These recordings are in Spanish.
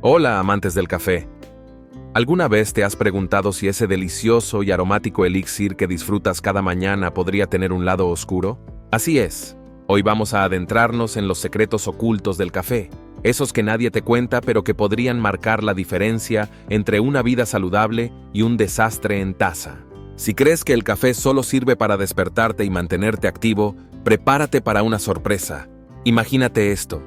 Hola, amantes del café. ¿Alguna vez te has preguntado si ese delicioso y aromático elixir que disfrutas cada mañana podría tener un lado oscuro? Así es. Hoy vamos a adentrarnos en los secretos ocultos del café, esos que nadie te cuenta pero que podrían marcar la diferencia entre una vida saludable y un desastre en taza. Si crees que el café solo sirve para despertarte y mantenerte activo, prepárate para una sorpresa. Imagínate esto.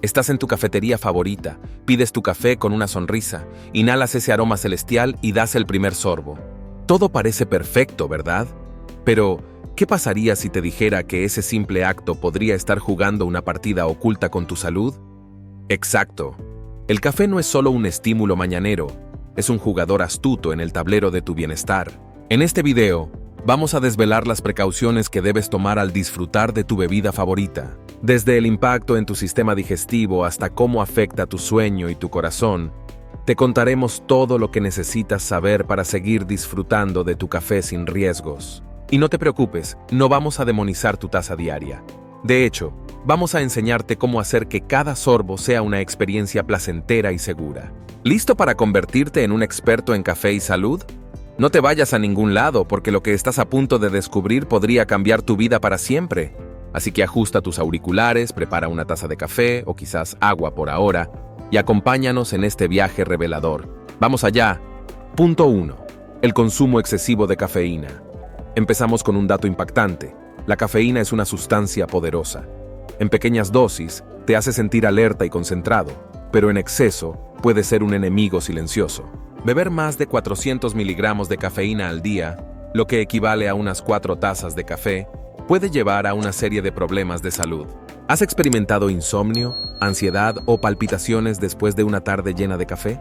Estás en tu cafetería favorita, pides tu café con una sonrisa, inhalas ese aroma celestial y das el primer sorbo. Todo parece perfecto, ¿verdad? Pero, ¿qué pasaría si te dijera que ese simple acto podría estar jugando una partida oculta con tu salud? Exacto. El café no es solo un estímulo mañanero, es un jugador astuto en el tablero de tu bienestar. En este video, vamos a desvelar las precauciones que debes tomar al disfrutar de tu bebida favorita. Desde el impacto en tu sistema digestivo hasta cómo afecta tu sueño y tu corazón, te contaremos todo lo que necesitas saber para seguir disfrutando de tu café sin riesgos. Y no te preocupes, no vamos a demonizar tu taza diaria. De hecho, vamos a enseñarte cómo hacer que cada sorbo sea una experiencia placentera y segura. ¿Listo para convertirte en un experto en café y salud? No te vayas a ningún lado porque lo que estás a punto de descubrir podría cambiar tu vida para siempre. Así que ajusta tus auriculares, prepara una taza de café o quizás agua por ahora y acompáñanos en este viaje revelador. ¡Vamos allá! Punto 1. El consumo excesivo de cafeína. Empezamos con un dato impactante. La cafeína es una sustancia poderosa. En pequeñas dosis te hace sentir alerta y concentrado, pero en exceso puede ser un enemigo silencioso. Beber más de 400 miligramos de cafeína al día, lo que equivale a unas 4 tazas de café, puede llevar a una serie de problemas de salud. ¿Has experimentado insomnio, ansiedad o palpitaciones después de una tarde llena de café?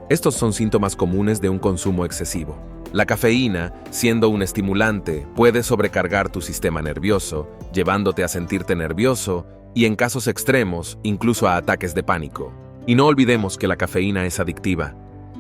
Estos son síntomas comunes de un consumo excesivo. La cafeína, siendo un estimulante, puede sobrecargar tu sistema nervioso, llevándote a sentirte nervioso y, en casos extremos, incluso a ataques de pánico. Y no olvidemos que la cafeína es adictiva.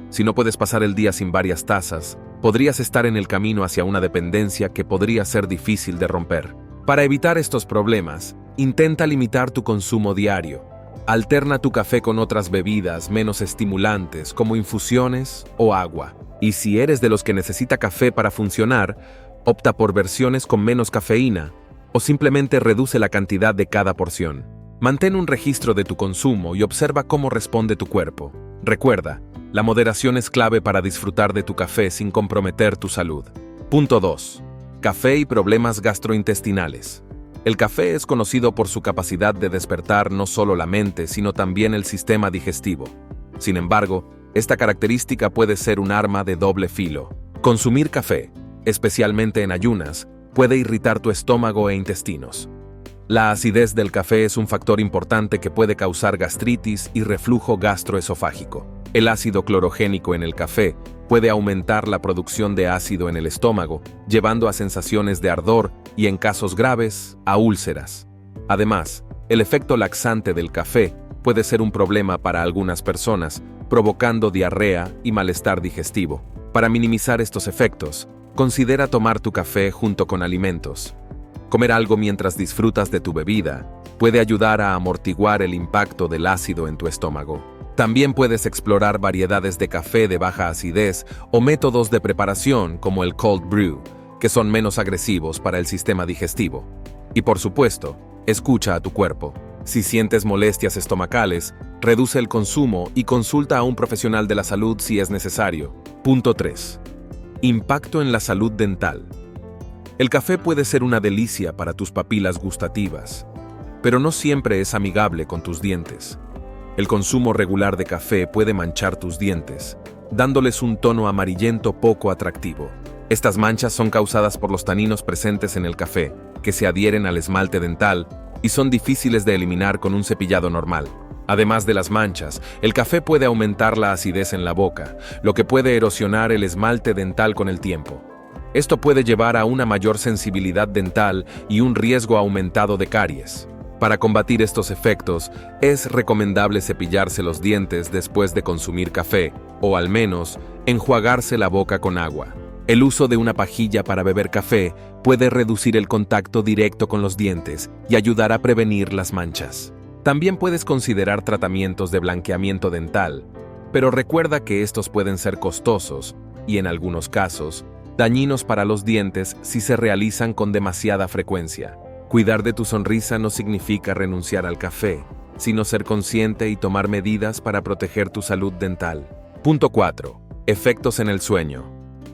Si no puedes pasar el día sin varias tazas, podrías estar en el camino hacia una dependencia que podría ser difícil de romper. Para evitar estos problemas, intenta limitar tu consumo diario. Alterna tu café con otras bebidas menos estimulantes como infusiones o agua. Y si eres de los que necesita café para funcionar, opta por versiones con menos cafeína o simplemente reduce la cantidad de cada porción. Mantén un registro de tu consumo y observa cómo responde tu cuerpo. Recuerda, la moderación es clave para disfrutar de tu café sin comprometer tu salud. Punto 2. Café y problemas gastrointestinales. El café es conocido por su capacidad de despertar no solo la mente, sino también el sistema digestivo. Sin embargo, esta característica puede ser un arma de doble filo. Consumir café, especialmente en ayunas, puede irritar tu estómago e intestinos. La acidez del café es un factor importante que puede causar gastritis y reflujo gastroesofágico. El ácido clorogénico en el café puede aumentar la producción de ácido en el estómago, llevando a sensaciones de ardor y, en casos graves, a úlceras. Además, el efecto laxante del café puede ser un problema para algunas personas, provocando diarrea y malestar digestivo. Para minimizar estos efectos, considera tomar tu café junto con alimentos. Comer algo mientras disfrutas de tu bebida puede ayudar a amortiguar el impacto del ácido en tu estómago. También puedes explorar variedades de café de baja acidez o métodos de preparación como el cold brew, que son menos agresivos para el sistema digestivo. Y por supuesto, escucha a tu cuerpo. Si sientes molestias estomacales, reduce el consumo y consulta a un profesional de la salud si es necesario. Punto 3. Impacto en la salud dental. El café puede ser una delicia para tus papilas gustativas, pero no siempre es amigable con tus dientes. El consumo regular de café puede manchar tus dientes, dándoles un tono amarillento poco atractivo. Estas manchas son causadas por los taninos presentes en el café, que se adhieren al esmalte dental y son difíciles de eliminar con un cepillado normal. Además de las manchas, el café puede aumentar la acidez en la boca, lo que puede erosionar el esmalte dental con el tiempo. Esto puede llevar a una mayor sensibilidad dental y un riesgo aumentado de caries. Para combatir estos efectos, es recomendable cepillarse los dientes después de consumir café, o al menos, enjuagarse la boca con agua. El uso de una pajilla para beber café puede reducir el contacto directo con los dientes y ayudar a prevenir las manchas. También puedes considerar tratamientos de blanqueamiento dental, pero recuerda que estos pueden ser costosos y, en algunos casos, dañinos para los dientes si se realizan con demasiada frecuencia. Cuidar de tu sonrisa no significa renunciar al café, sino ser consciente y tomar medidas para proteger tu salud dental. Punto 4. Efectos en el sueño.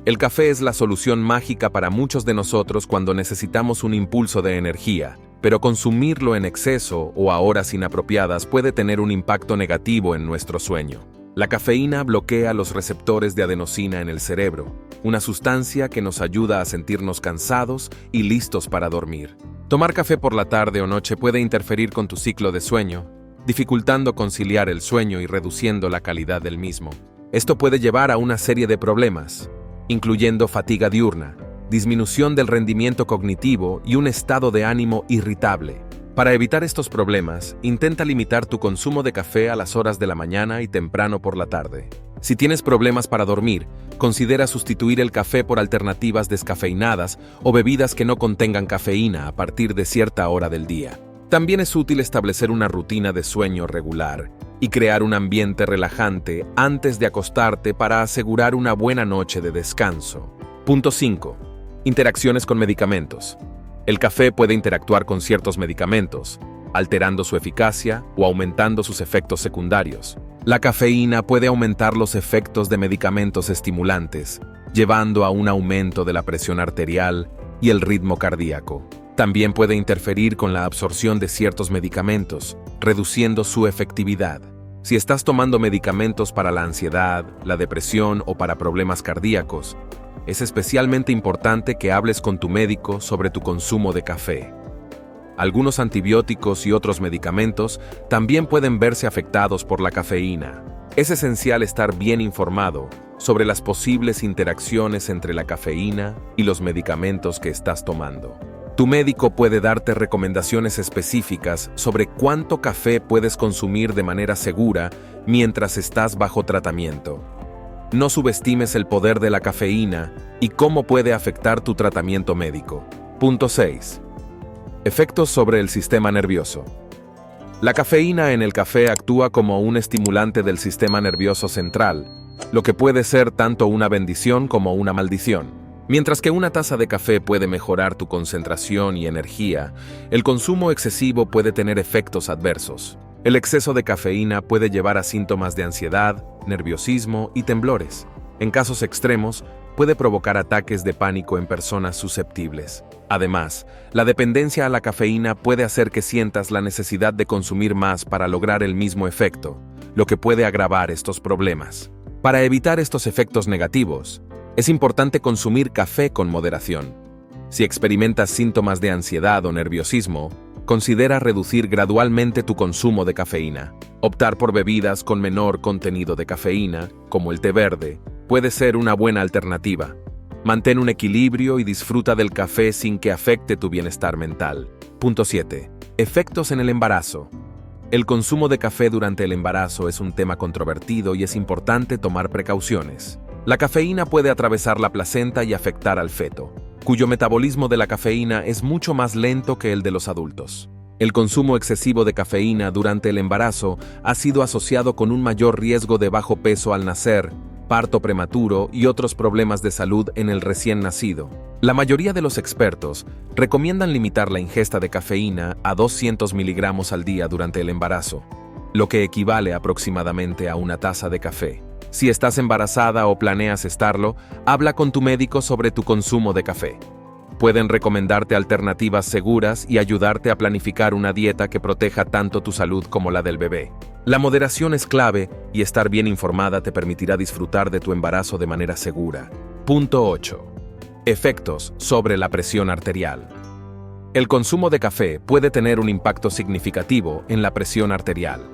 El café es la solución mágica para muchos de nosotros cuando necesitamos un impulso de energía, pero consumirlo en exceso o a horas inapropiadas puede tener un impacto negativo en nuestro sueño. La cafeína bloquea los receptores de adenosina en el cerebro, una sustancia que nos ayuda a sentirnos cansados y listos para dormir. Tomar café por la tarde o noche puede interferir con tu ciclo de sueño, dificultando conciliar el sueño y reduciendo la calidad del mismo. Esto puede llevar a una serie de problemas, incluyendo fatiga diurna, disminución del rendimiento cognitivo y un estado de ánimo irritable. Para evitar estos problemas, intenta limitar tu consumo de café a las horas de la mañana y temprano por la tarde. Si tienes problemas para dormir, considera sustituir el café por alternativas descafeinadas o bebidas que no contengan cafeína a partir de cierta hora del día. También es útil establecer una rutina de sueño regular y crear un ambiente relajante antes de acostarte para asegurar una buena noche de descanso. Punto 5. Interacciones con medicamentos. El café puede interactuar con ciertos medicamentos, alterando su eficacia o aumentando sus efectos secundarios. La cafeína puede aumentar los efectos de medicamentos estimulantes, llevando a un aumento de la presión arterial y el ritmo cardíaco. También puede interferir con la absorción de ciertos medicamentos, reduciendo su efectividad. Si estás tomando medicamentos para la ansiedad, la depresión o para problemas cardíacos, es especialmente importante que hables con tu médico sobre tu consumo de café. Algunos antibióticos y otros medicamentos también pueden verse afectados por la cafeína. Es esencial estar bien informado sobre las posibles interacciones entre la cafeína y los medicamentos que estás tomando. Tu médico puede darte recomendaciones específicas sobre cuánto café puedes consumir de manera segura mientras estás bajo tratamiento. No subestimes el poder de la cafeína y cómo puede afectar tu tratamiento médico. Punto 6. Efectos sobre el sistema nervioso. La cafeína en el café actúa como un estimulante del sistema nervioso central, lo que puede ser tanto una bendición como una maldición. Mientras que una taza de café puede mejorar tu concentración y energía, el consumo excesivo puede tener efectos adversos. El exceso de cafeína puede llevar a síntomas de ansiedad, nerviosismo y temblores. En casos extremos, puede provocar ataques de pánico en personas susceptibles. Además, la dependencia a la cafeína puede hacer que sientas la necesidad de consumir más para lograr el mismo efecto, lo que puede agravar estos problemas. Para evitar estos efectos negativos, es importante consumir café con moderación. Si experimentas síntomas de ansiedad o nerviosismo, considera reducir gradualmente tu consumo de cafeína. Optar por bebidas con menor contenido de cafeína, como el té verde, puede ser una buena alternativa. Mantén un equilibrio y disfruta del café sin que afecte tu bienestar mental. Punto 7. Efectos en el embarazo. El consumo de café durante el embarazo es un tema controvertido y es importante tomar precauciones. La cafeína puede atravesar la placenta y afectar al feto, cuyo metabolismo de la cafeína es mucho más lento que el de los adultos. El consumo excesivo de cafeína durante el embarazo ha sido asociado con un mayor riesgo de bajo peso al nacer, parto prematuro y otros problemas de salud en el recién nacido. La mayoría de los expertos recomiendan limitar la ingesta de cafeína a 200 miligramos al día durante el embarazo, lo que equivale aproximadamente a una taza de café. Si estás embarazada o planeas estarlo, habla con tu médico sobre tu consumo de café. Pueden recomendarte alternativas seguras y ayudarte a planificar una dieta que proteja tanto tu salud como la del bebé. La moderación es clave y estar bien informada te permitirá disfrutar de tu embarazo de manera segura. Punto 8. Efectos sobre la presión arterial. El consumo de café puede tener un impacto significativo en la presión arterial.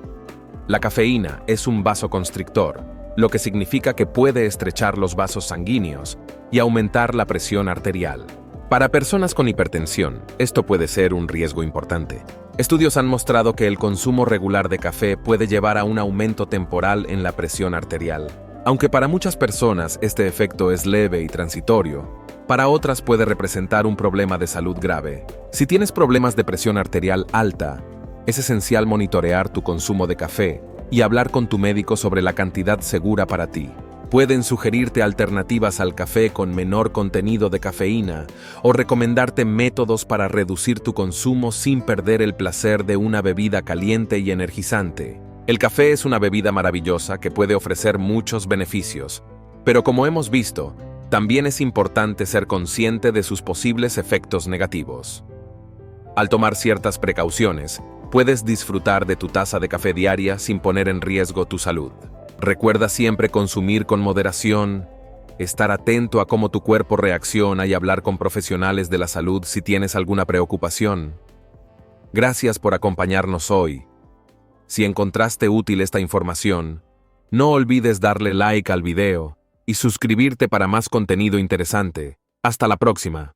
La cafeína es un vasoconstrictor, lo que significa que puede estrechar los vasos sanguíneos y aumentar la presión arterial. Para personas con hipertensión, esto puede ser un riesgo importante. Estudios han mostrado que el consumo regular de café puede llevar a un aumento temporal en la presión arterial. Aunque para muchas personas este efecto es leve y transitorio, para otras puede representar un problema de salud grave. Si tienes problemas de presión arterial alta, Es esencial monitorear tu consumo de café y hablar con tu médico sobre la cantidad segura para ti. Pueden sugerirte alternativas al café con menor contenido de cafeína o recomendarte métodos para reducir tu consumo sin perder el placer de una bebida caliente y energizante. El café es una bebida maravillosa que puede ofrecer muchos beneficios, pero como hemos visto, también es importante ser consciente de sus posibles efectos negativos. Al tomar ciertas precauciones, puedes disfrutar de tu taza de café diaria sin poner en riesgo tu salud. Recuerda siempre consumir con moderación, estar atento a cómo tu cuerpo reacciona y hablar con profesionales de la salud si tienes alguna preocupación. Gracias por acompañarnos hoy. Si encontraste útil esta información, no olvides darle like al video y suscribirte para más contenido interesante. Hasta la próxima.